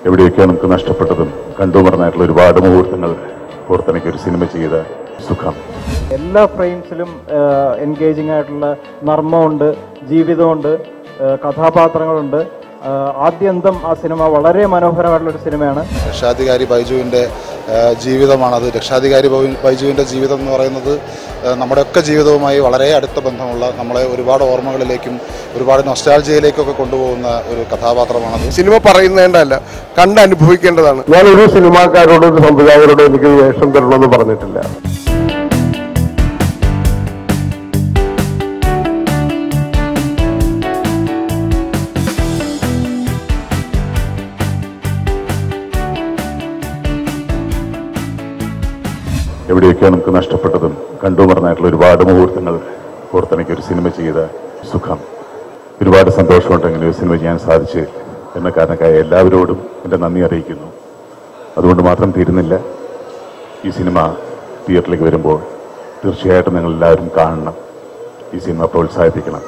എവിടെയൊക്കെ നമുക്ക് നഷ്ടപ്പെട്ടതും കണ്ടു മറന്നായിട്ടുള്ള ഒരുപാട് മുഹൂർത്തങ്ങൾ ഓർത്തെനിക്ക് ഒരു സിനിമ ചെയ്ത സുഖം. എല്ലാ ഫ്രെയിംസിലും എൻഗേജിംഗ് ആയിട്ടുള്ള നർമ്മമുണ്ട്, ജീവിതമുണ്ട്, കഥാപാത്രങ്ങളുണ്ട്. ആദ്യന്തം ആ സിനിമ വളരെ മനോഹരമായിട്ടുള്ളൊരു സിനിമയാണ്. രക്ഷാധികാരി ബൈജുവിൻ്റെ ജീവിതമാണത്. രക്ഷാധികാരി ബൈജുവിൻ്റെ ജീവിതം എന്ന് പറയുന്നത് നമ്മുടെയൊക്കെ ജീവിതവുമായി വളരെ അടുത്ത ബന്ധമുള്ള, നമ്മളെ ഒരുപാട് ഓർമ്മകളിലേക്കും ഒരുപാട് നൊസ്റ്റാൾജിയയിലേക്കൊക്കെ കൊണ്ടുപോകുന്ന ഒരു കഥാപാത്രമാണത്. സിനിമ പറയുന്നതല്ല, കണ്ടനുഭവിക്കേണ്ടതാണ്. ഞാനൊരു സിനിമാക്കാരോടും ഒരു സംവിധായകരോടും എനിക്ക് വേഷം തരണമെന്ന് പറഞ്ഞിട്ടില്ല. എവിടെയൊക്കെ നമുക്ക് നഷ്ടപ്പെട്ടതും കണ്ടു മറന്നായിട്ടുള്ള ഒരുപാട് മുഹൂർത്തങ്ങൾ ഓർത്തെനിക്ക് ഒരു സിനിമ ചെയ്ത സുഖം. ഒരുപാട് സന്തോഷമുണ്ടെങ്കിൽ ഒരു സിനിമ ചെയ്യാൻ സാധിച്ച് എന്ന കാരണക്കായ എല്ലാവരോടും എൻ്റെ നന്ദി അറിയിക്കുന്നു. അതുകൊണ്ട് മാത്രം തീരുന്നില്ല, ഈ സിനിമ തിയേറ്ററിലേക്ക് വരുമ്പോൾ തീർച്ചയായിട്ടും നിങ്ങൾ എല്ലാവരും കാണണം, ഈ സിനിമ പ്രോത്സാഹിപ്പിക്കണം.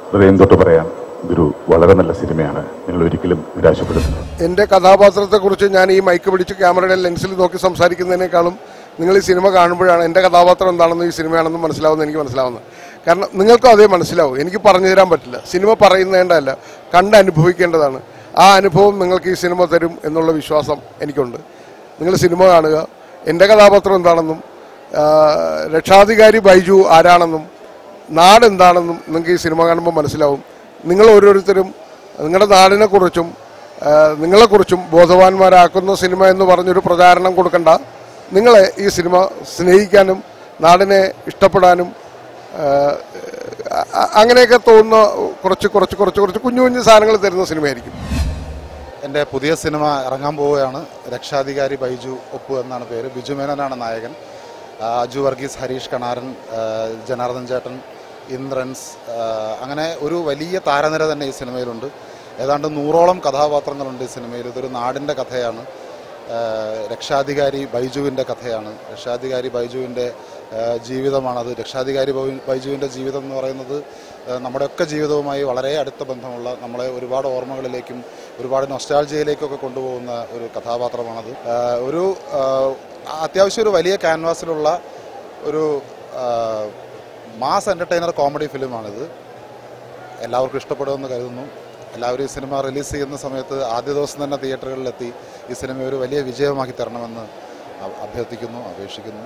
ഹൃദയം തൊട്ട് പറയാം, ഇതൊരു വളരെ നല്ല സിനിമയാണ്. നിങ്ങൾ ഒരിക്കലും നിരാശപ്പെടുന്നില്ല. എൻ്റെ കഥാപാത്രത്തെക്കുറിച്ച് ഞാൻ ഈ മൈക്ക് പിടിച്ച് ക്യാമറയുടെ ലെൻസിൽ നോക്കി സംസാരിക്കുന്നതിനേക്കാളും നിങ്ങൾ ഈ സിനിമ കാണുമ്പോഴാണ് എൻ്റെ കഥാപാത്രം എന്താണെന്ന് ഈ സിനിമയാണെന്ന് മനസ്സിലാവുന്നത്. എനിക്ക് മനസ്സിലാവുന്നത് കാരണം നിങ്ങൾക്കും അതേ മനസ്സിലാവും. എനിക്ക് പറഞ്ഞു തരാൻ പറ്റില്ല. സിനിമ പറയുന്നതല്ല, കണ്ടനുഭവിക്കേണ്ടതാണ്. ആ അനുഭവം നിങ്ങൾക്ക് ഈ സിനിമ തരും എന്നുള്ള വിശ്വാസം എനിക്കുണ്ട്. നിങ്ങൾ സിനിമ കാണുക, എൻ്റെ കഥാപാത്രം എന്താണെന്നും രക്ഷാധികാരി ബൈജു ആരാണെന്നും നാട് എന്താണെന്നും നിങ്ങൾക്ക് ഈ സിനിമ കാണുമ്പോൾ മനസ്സിലാവും. നിങ്ങൾ ഓരോരുത്തരും നിങ്ങളുടെ നാടിനെക്കുറിച്ചും നിങ്ങളെക്കുറിച്ചും ബോധവാന്മാരാക്കുന്ന സിനിമ എന്ന് പറഞ്ഞൊരു പ്രചാരണം കൊടുക്കണ്ട. നിങ്ങളെ ഈ സിനിമ സ്നേഹിക്കാനും നാടിനെ ഇഷ്ടപ്പെടാനും അങ്ങനെയൊക്കെ തോന്നുന്ന കുറച്ച് കുറച്ച് കുറച്ച് കുറച്ച് കുഞ്ഞു കുഞ്ഞു സാധനങ്ങൾ തരുന്ന സിനിമയായിരിക്കും. എൻ്റെ പുതിയ സിനിമ ഇറങ്ങാൻ പോവുകയാണ്. രക്ഷാധികാരി ബൈജു ഒപ്പ് എന്നാണ് പേര്. ബിജു മേനോനാണ് നായകൻ. അജു വർഗീസ്, ഹരീഷ് കണാരൻ, ജനാർദ്ദൻ ചേട്ടൻ, ഇന്ദ്രൻസ്, അങ്ങനെ ഒരു വലിയ താരനിര തന്നെ ഈ സിനിമയിലുണ്ട്. ഏതാണ്ട് 100ഓളം കഥാപാത്രങ്ങളുണ്ട് ഈ സിനിമയിൽ. ഇതൊരു നാടിൻ്റെ കഥയാണ്. രക്ഷാധികാരി ബൈജുവിൻ്റെ കഥയാണ്. രക്ഷാധികാരി ബൈജുവിൻ്റെ ജീവിതമാണത്. രക്ഷാധികാരി ബൈജുവിൻ്റെ ജീവിതം എന്ന് പറയുന്നത് നമ്മുടെയൊക്കെ ജീവിതവുമായി വളരെ അടുത്ത ബന്ധമുള്ള, നമ്മളെ ഒരുപാട് ഓർമ്മകളിലേക്കും ഒരുപാട് നൊസ്റ്റാൾജിയയിലേക്കൊക്കെ കൊണ്ടുപോകുന്ന ഒരു കഥാപാത്രമാണത്. ഒരു അത്യാവശ്യം ഒരു വലിയ ക്യാൻവാസിലുള്ള ഒരു മാസ് എൻ്റർടൈനർ കോമഡി ഫിലിമാണിത്. എല്ലാവർക്കും ഇഷ്ടപ്പെടുമെന്ന് കരുതുന്നു. എല്ലാവരും ഈ സിനിമ റിലീസ് ചെയ്യുന്ന സമയത്ത് ആദ്യ ദിവസം തന്നെ തിയേറ്ററുകളിലെത്തി ഈ സിനിമ ഒരു വലിയ വിജയമാക്കി തരണമെന്ന് അഭ്യർത്ഥിക്കുന്നു, അപേക്ഷിക്കുന്നു.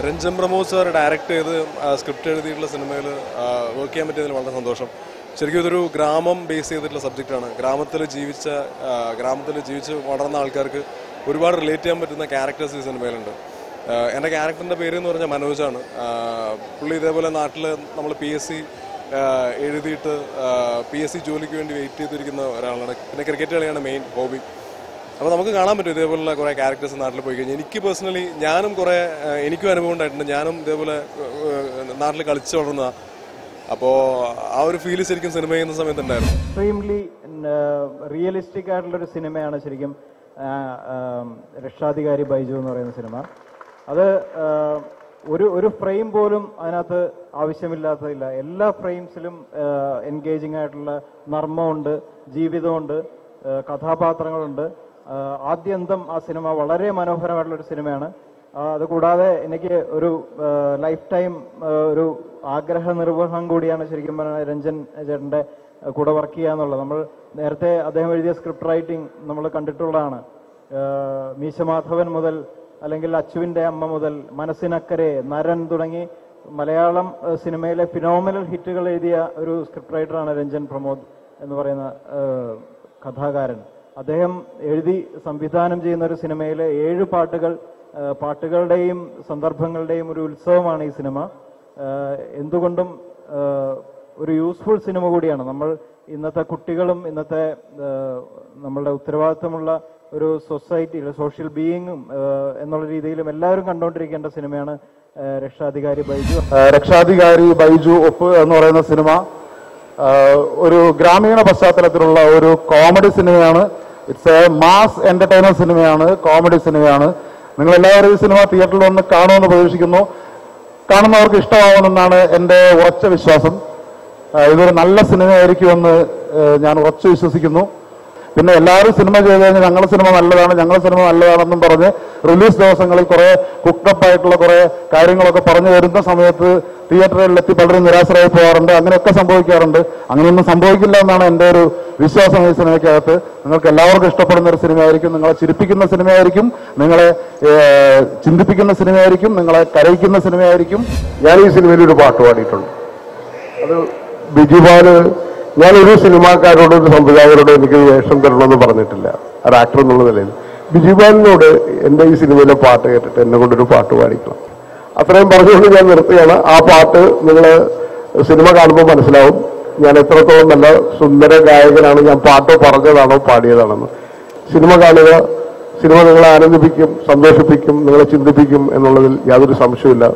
രഞ്ജൻ പ്രമോദ് സാർ ഡയറക്റ്റ് ചെയ്ത് സ്ക്രിപ്റ്റ് എഴുതിയിട്ടുള്ള സിനിമയിൽ വർക്ക് ചെയ്യാൻ പറ്റിയതിൽ വളരെ സന്തോഷം. ശരിക്കും ഇതൊരു ഗ്രാമം ബേസ് ചെയ്തിട്ടുള്ള സബ്ജക്റ്റാണ്. ഗ്രാമത്തിൽ ജീവിച്ച് വളർന്ന ആൾക്കാർക്ക് ഒരുപാട് റിലേറ്റ് ചെയ്യാൻ പറ്റുന്ന ക്യാരക്ടേഴ്സ് ഈ സിനിമയിലുണ്ട്. എൻ്റെ ക്യാരക്ടറിൻ്റെ പേര് എന്ന് പറഞ്ഞാൽ മനോജാണ്. പുള്ളി ഇതേപോലെ നാട്ടിൽ നമ്മൾ PSC എഴുതിയിട്ട് PSC ജോലിക്ക് വേണ്ടി വെയിറ്റ് ചെയ്തിരിക്കുന്ന ഒരാളാണ്. പിന്നെ ക്രിക്കറ്റ് കളിയാണ് മെയിൻ ഹോബി. അപ്പോൾ നമുക്ക് കാണാൻ പറ്റും ഇതേപോലുള്ള കുറേ ക്യാരക്ടേഴ്സ് നാട്ടിൽ പോയി കഴിഞ്ഞാൽ. എനിക്ക് പേഴ്സണലി എനിക്കും അനുഭവം ഉണ്ടായിട്ടുണ്ട്. ഞാനും ഇതേപോലെ നാട്ടിൽ കളിച്ചു വളർന്നതാണ്. അപ്പോൾ ആ ഒരു ഫീല് ശരിക്കും സിനിമ ചെയ്യുന്ന സമയത്ത് ഉണ്ടായിരുന്നു. എക്സ്ട്രീംലി റിയലിസ്റ്റിക് ആയിട്ടുള്ളൊരു സിനിമയാണ് ശരിക്കും രക്ഷാധികാരി ബൈജു എന്ന് പറയുന്ന സിനിമ. അത് ഒരു ഫ്രെയിം പോലും അതിനകത്ത് ആവശ്യമില്ലാത്തതില്ല. എല്ലാ ഫ്രെയിംസിലും എൻഗേജിംഗ് ആയിട്ടുള്ള നർമ്മമുണ്ട്, ജീവിതമുണ്ട്, കഥാപാത്രങ്ങളുണ്ട്. ആദ്യന്തം ആ സിനിമ വളരെ മനോഹരമായിട്ടുള്ളൊരു സിനിമയാണ്. അതുകൂടാതെ എനിക്ക് ഒരു ലൈഫ് ടൈം ഒരു ആഗ്രഹ നിർവഹണം കൂടിയാണ് ശരിക്കും പറഞ്ഞാൽ രഞ്ജൻ ചേട്ടൻ്റെ കൂടെ വർക്ക് ചെയ്യുക എന്നുള്ളത്. നമ്മൾ നേരത്തെ അദ്ദേഹം എഴുതിയ സ്ക്രിപ്റ്റ് റൈറ്റിംഗ് നമ്മൾ കണ്ടിട്ടുള്ളതാണ്. മീശമാധവൻ മുതൽ അല്ലെങ്കിൽ അച്ചുവിൻ്റെ അമ്മ മുതൽ മനസ്സിനക്കരെ, നരൻ തുടങ്ങി മലയാളം സിനിമയിലെ ഫിനോമിനൽ ഹിറ്റുകൾ എഴുതിയ ഒരു സ്ക്രിപ്റ്റ് റൈറ്ററാണ് രഞ്ജൻ പ്രമോദ് എന്ന് പറയുന്ന കഥാകാരൻ. അദ്ദേഹം എഴുതി സംവിധാനം ചെയ്യുന്ന ഒരു സിനിമയിലെ 7 പാട്ടുകളുടെയും സന്ദർഭങ്ങളുടെയും ഒരു ഉത്സവമാണ് ഈ സിനിമ. എന്തുകൊണ്ടും ഒരു യൂസ്ഫുൾ സിനിമ കൂടിയാണ്. നമ്മൾ ഇന്നത്തെ കുട്ടികളും ഇന്നത്തെ നമ്മളുടെ ഉത്തരവാദിത്തമുള്ള ഒരു സൊസൈറ്റി, സോഷ്യൽ ബീയിങ്ങും എന്നുള്ള രീതിയിലും എല്ലാവരും കണ്ടുകൊണ്ടിരിക്കേണ്ട സിനിമയാണ് രക്ഷാധികാരി ബൈജു. രക്ഷാധികാരി ബൈജു ഒപ്പ് എന്ന് പറയുന്ന സിനിമ ഒരു ഗ്രാമീണ പശ്ചാത്തലത്തിലുള്ള ഒരു കോമഡി സിനിമയാണ്. ഇറ്റ്സ് എ മാസ് എന്റർടൈനർ സിനിമയാണ്, കോമഡി സിനിമയാണ്. നിങ്ങൾ എല്ലാവരും ഈ സിനിമ തിയേറ്ററിൽ വന്ന് കാണുമെന്ന് പ്രതീക്ഷിക്കുന്നു. കാണുന്നവർക്ക് ഇഷ്ടമാവുമെന്നാണ് എൻ്റെ ഉറച്ച വിശ്വാസം. ഇതൊരു നല്ല സിനിമയായിരിക്കുമെന്ന് ഞാൻ ഉറച്ചു വിശ്വസിക്കുന്നു. പിന്നെ എല്ലാവരും സിനിമ ചെയ്ത് കഴിഞ്ഞാൽ ഞങ്ങളുടെ സിനിമ നല്ലതാണെന്നും പറഞ്ഞ് റിലീസ് ദിവസങ്ങളിൽ കുറെ കുക്കപ്പ് ആയിട്ടുള്ള കുറെ കാര്യങ്ങളൊക്കെ പറഞ്ഞു വരുന്ന സമയത്ത് തിയേറ്ററുകളിലെത്തി പലരും നിരാശരായി പോകാറുണ്ട്. അങ്ങനെയൊക്കെ സംഭവിക്കാറുണ്ട്. അങ്ങനെയൊന്നും സംഭവിക്കില്ല എന്നാണ് എൻ്റെ ഒരു വിശ്വാസം. ഈ സിനിമയ്ക്കകത്ത് നിങ്ങൾക്ക് എല്ലാവർക്കും ഇഷ്ടപ്പെടുന്ന ഒരു സിനിമയായിരിക്കും, നിങ്ങളെ ചിരിപ്പിക്കുന്ന സിനിമയായിരിക്കും, നിങ്ങളെ ചിന്തിപ്പിക്കുന്ന സിനിമയായിരിക്കും, നിങ്ങളെ കരയിക്കുന്ന സിനിമയായിരിക്കും. ഞാൻ ഈ സിനിമയിൽ ഒരു പാട്ട് പാടിയിട്ടുണ്ട്. അത് ബിജുബാല്, ഞാനൊരു സിനിമാക്കാരോടും ഒരു സംവിധായകരോടും എനിക്ക് വേഷം തരണമെന്ന് പറഞ്ഞിട്ടില്ല, ഒരു ആക്ടർ എന്നുള്ള നിലയിൽ. ബിജുബാലിനോട് എൻ്റെ ഈ സിനിമയിലെ പാട്ട് കേട്ടിട്ട് എന്നെ കൊണ്ടൊരു പാട്ട് പാടിക്കണം. അത്രയും പറഞ്ഞുകൊണ്ട് ഞാൻ നിർത്തുകയാണ്. ആ പാട്ട് നിങ്ങൾ സിനിമ കാണുമ്പോൾ മനസ്സിലാവും ഞാൻ എത്രത്തോളം നല്ല സുന്ദര ഗായകനാണ്, ഞാൻ പാട്ട് പറഞ്ഞതാണോ പാടിയതാണെന്ന്. സിനിമ കാണുക, സിനിമ നിങ്ങളെ ആനന്ദിപ്പിക്കും, സന്തോഷിപ്പിക്കും, നിങ്ങളെ ചിന്തിപ്പിക്കും എന്നുള്ളതിൽ യാതൊരു സംശയമില്ല.